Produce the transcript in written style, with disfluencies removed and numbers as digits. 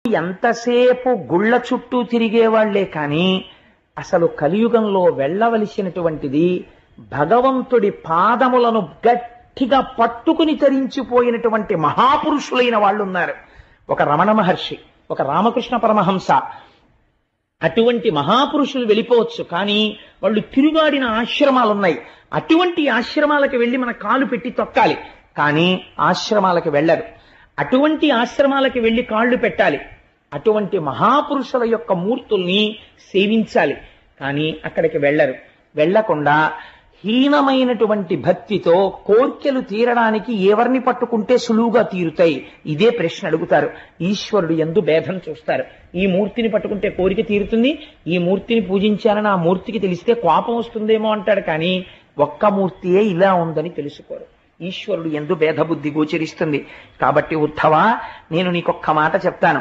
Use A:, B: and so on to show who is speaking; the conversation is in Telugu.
A: ఎంతసేపు గుళ్ళ చుట్టూ తిరిగేవాళ్లే కానీ అసలు కలియుగంలో వెళ్ళవలసినటువంటిది భగవంతుడి పాదములను గట్టిగా పట్టుకుని తరించిపోయినటువంటి మహాపురుషులైన వాళ్ళు ఉన్నారు. ఒక రమణ మహర్షి, ఒక రామకృష్ణ పరమహంస, అటువంటి మహాపురుషులు వెళ్ళిపోవచ్చు, కానీ వాళ్ళు తిరుగాడిన ఆశ్రమాలు ఉన్నాయి. అటువంటి ఆశ్రమాలకు వెళ్ళి మన కాలు పెట్టి తొక్కాలి, కానీ ఆశ్రమాలకు వెళ్ళరు. అటువంటి ఆశ్రమాలకు వెళ్ళి కాళ్ళు పెట్టాలి. అటువంటి మహాపురుషుల యొక్క మూర్తుల్ని సేవించాలి, కానీ అక్కడికి వెళ్ళరు. వెళ్లకుండా హీనమైనటువంటి భక్తితో కోర్కెలు తీరడానికి ఎవరిని పట్టుకుంటే సులువుగా తీరుతాయి, ఇదే ప్రశ్న అడుగుతారు. ఈశ్వరుడు యందు భేదం చూస్తారు. ఈ మూర్తిని పట్టుకుంటే కోరిక తీరుతుంది, ఈ మూర్తిని పూజించాలని ఆ మూర్తికి తెలిస్తే కోపం వస్తుందేమో అంటాడు, కానీ ఒక్క మూర్తియే ఇలా ఉందని తెలుసుకోరు. ఈశ్వరుడు యందు భేదబుద్ధి గోచరిస్తుంది. కాబట్టి ఉద్ధవ, నేను నీకొక్క మాట చెప్తాను.